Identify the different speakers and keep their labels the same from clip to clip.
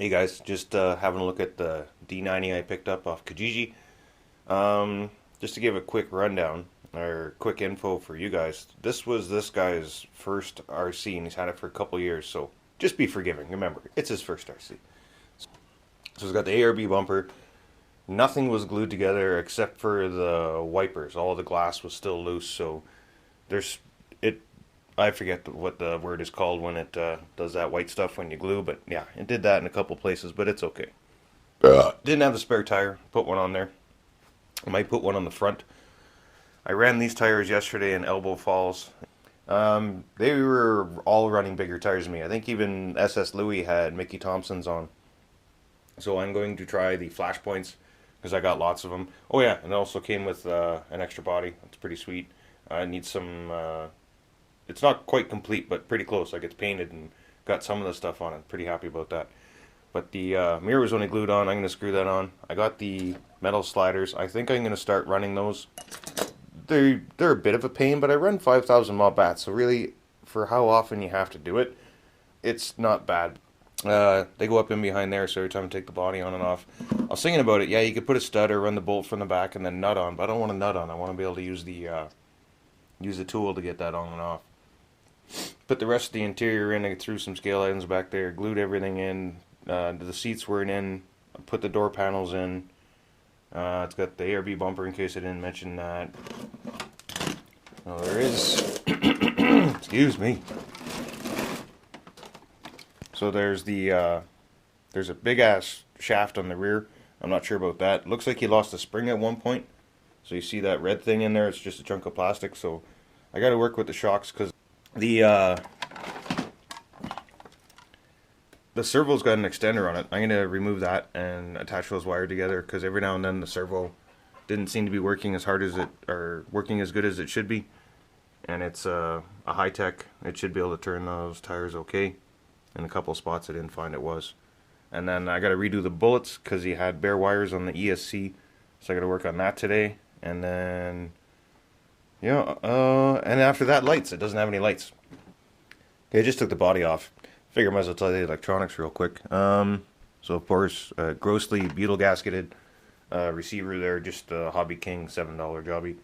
Speaker 1: Hey guys, just having a look at the D90 I picked up off Kijiji. Just to give a quick rundown or quick info for you guys. This was this guy's first RC and he's had it for a couple years, so just be forgiving. Remember, it's his first RC. So it's got the ARB bumper. Nothing was glued together except for the wipers. All the glass was still loose, so there's it. I forget what the word is called when it does that white stuff when you glue, but yeah, it did that in a couple places, but it's okay. Didn't have the spare tire, put one on there. I might put one on the front. I ran these tires yesterday in Elbow Falls. They were all running bigger tires than me. I think even SS Louis had Mickey Thompson's on. So I'm going to try the Flashpoints because I got lots of them. Oh yeah, and it also came with an extra body. That's pretty sweet. I need some... it's not quite complete, but pretty close. Like it's painted and got some of the stuff on it. Pretty happy about that. But the mirror was only glued on. I'm going to screw that on. I got the metal sliders. I think I'm going to start running those. They're a bit of a pain, but I run 5,000 mile bats, so really, for how often you have to do it, it's not bad. They go up in behind there, so every time I take the body on and off. I was thinking about it. Yeah, you could put a stud or run the bolt from the back and then nut on, but I don't want a nut on. I want to be able to use the tool to get that on and off. Put the rest of the interior in. I threw some scale items back there, glued everything in. The seats weren't in. I put the door panels in. It's got the ARB bumper in case I didn't mention that. Oh, there is. Excuse me. So there's there's a big ass shaft on the rear. I'm not sure about that. Looks like he lost a spring at one point. So you see that red thing in there? It's just a chunk of plastic. So I got to work with the shocks because the servo's got an extender on it. I'm going to remove that and attach those wires together because every now and then the servo didn't seem to be working as hard as it, or working as good as it should be. And it's a high-tech. It should be able to turn those tires okay. In a couple spots I didn't find it was. And then I got to redo the bullets because he had bare wires on the ESC. So I got to work on that today. And then, yeah, and after that, lights. It doesn't have any lights. Okay, I just took the body off. Figure I might as well tell you the electronics real quick. So of course, grossly butyl gasketed receiver there, just a Hobby King $7 jobby.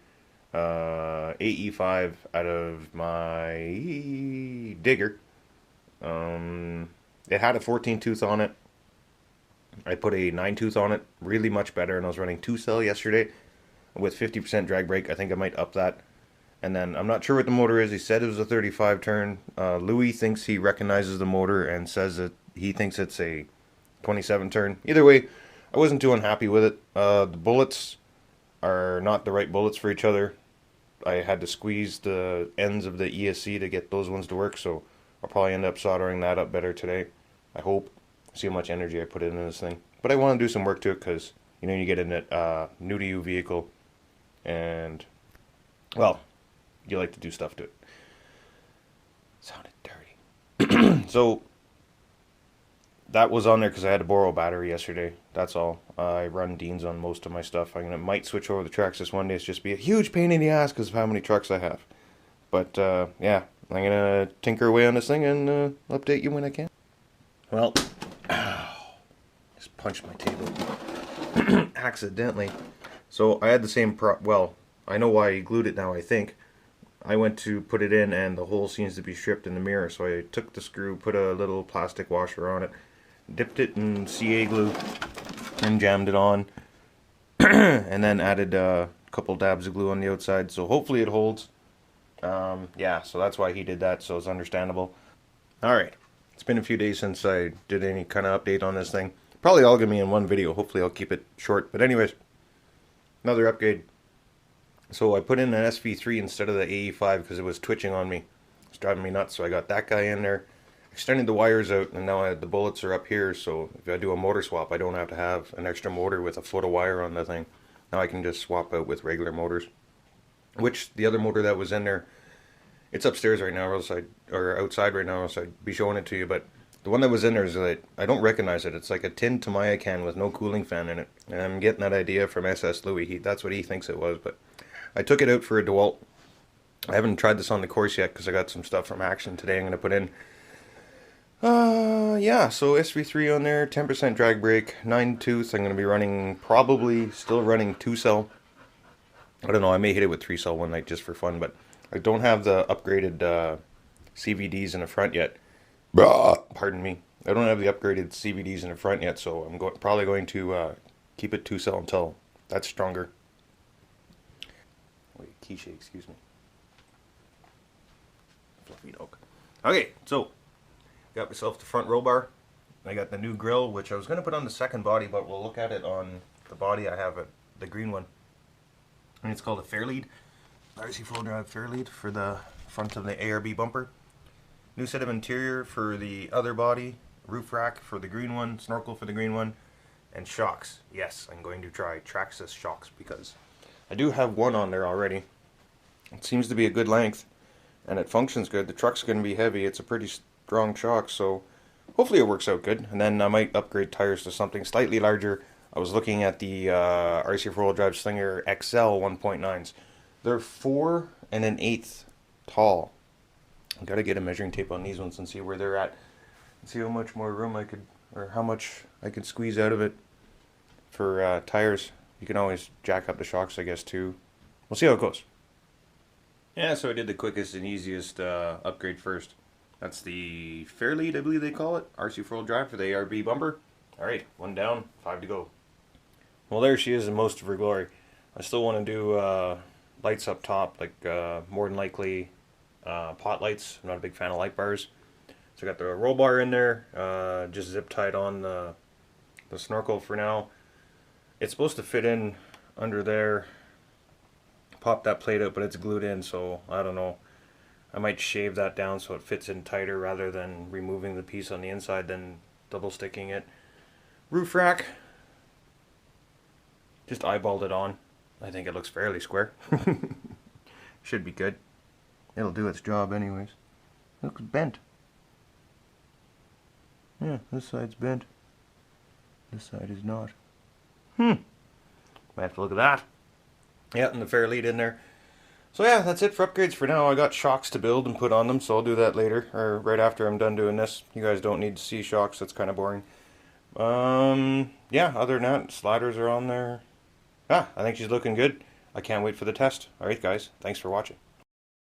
Speaker 1: AE5 out of my digger. It had a 14 tooth on it. I put a 9 tooth on it, really much better, and I was running 2-cell yesterday with 50% drag brake. I think I might up that. And then I'm not sure what the motor is. He said it was a 35 turn. Louis thinks he recognizes the motor and says that he thinks it's a 27 turn. Either way, I wasn't too unhappy with it. The bullets are not the right bullets for each other. I had to squeeze the ends of the ESC to get those ones to work, so I'll probably end up soldering that up better today. I hope. See how much energy I put into this thing. But I want to do some work to it because, you know, you get in a new to you vehicle and, well, you like to do stuff to it. Sounded dirty. So that was on there because I had to borrow a battery yesterday. That's all. I run Deans on most of my stuff. I might switch over the tracks this one day. It's just be a huge pain in the ass because of how many trucks I have. But yeah, I'm gonna tinker away on this thing and update you when I can. Well, just punched my table accidentally. So I had the same well, I know why he glued it now, I think. I went to put it in and the hole seems to be stripped in the mirror, so I took the screw, put a little plastic washer on it, dipped it in CA glue, and jammed it on, and then added a couple dabs of glue on the outside, so hopefully it holds. Yeah, so that's why he did that, so it's understandable. Alright, it's been a few days since I did any kind of update on this thing. Probably all gonna be in one video, hopefully I'll keep it short, but anyways, another upgrade. So I put in an SV3 instead of the AE5 because it was twitching on me. It's driving me nuts, so I got that guy in there. Extended the wires out, and now the bullets are up here, so if I do a motor swap, I don't have to have an extra motor with a foot of wire on the thing. Now I can just swap out with regular motors. Which, the other motor that was in there, it's upstairs right now, or else or outside right now, so I'd be showing it to you, but the one that was in there is like, I don't recognize it. It's like a tin Tamiya can with no cooling fan in it. And I'm getting that idea from SS Louis. That's what he thinks it was, but I took it out for a DeWalt. I haven't tried this on the course yet because I got some stuff from Action today I'm going to put in. Yeah, so SV3 on there, 10% drag brake, 9 tooth. I'm going to be running, probably still running 2-cell. I don't know, I may hit it with 3-cell one night just for fun, but I don't have the upgraded CVDs in the front yet. Pardon me. I don't have the upgraded CVDs in the front yet, so I'm probably going to keep it 2-cell until that's stronger. Wait, quiche, excuse me. Fluffy dog. Okay, so got myself the front roll bar. I got the new grill, which I was going to put on the second body, but we'll look at it on the body. I have it, the green one. And it's called a Fairlead. RC4WD Fairlead for the front of the ARB bumper. New set of interior for the other body. Roof rack for the green one. Snorkel for the green one. And shocks. Yes, I'm going to try Traxxas shocks because I do have one on there already. It seems to be a good length. And it functions good. The truck's going to be heavy. It's a pretty strong shock, so hopefully it works out good. And then I might upgrade tires to something slightly larger. I was looking at the RC4WD Slinger XL 1.9s. They're 4 1/8 tall. I've got to get a measuring tape on these ones and see where they're at. And see how much more room I could, or how much I could squeeze out of it for tires. You can always jack up the shocks, I guess, too. We'll see how it goes. Yeah, so I did the quickest and easiest upgrade first. That's the Fairlead, I believe they call it. RC4WD for the ARB bumper. Alright, 1 down, 5 to go. Well, there she is in most of her glory. I still want to do lights up top, like more than likely pot lights. I'm not a big fan of light bars. So I got the roll bar in there, just zip tied on the snorkel for now. It's supposed to fit in under there. Pop that plate out, but it's glued in, so I don't know. I might shave that down so it fits in tighter rather than removing the piece on the inside, then double sticking it. Roof rack. Just eyeballed it on. I think it looks fairly square. Should be good. It'll do its job anyways. It looks bent. Yeah, this side's bent. This side is not. Might have to look at that. Yeah, and the Fairlead in there. So yeah, that's it for upgrades for now. I got shocks to build and put on them, so I'll do that later, or right after I'm done doing this. You guys don't need to see shocks, that's kind of boring. Yeah, other than that, sliders are on there. I think she's looking good. I can't wait for the test. Alright guys, thanks for watching.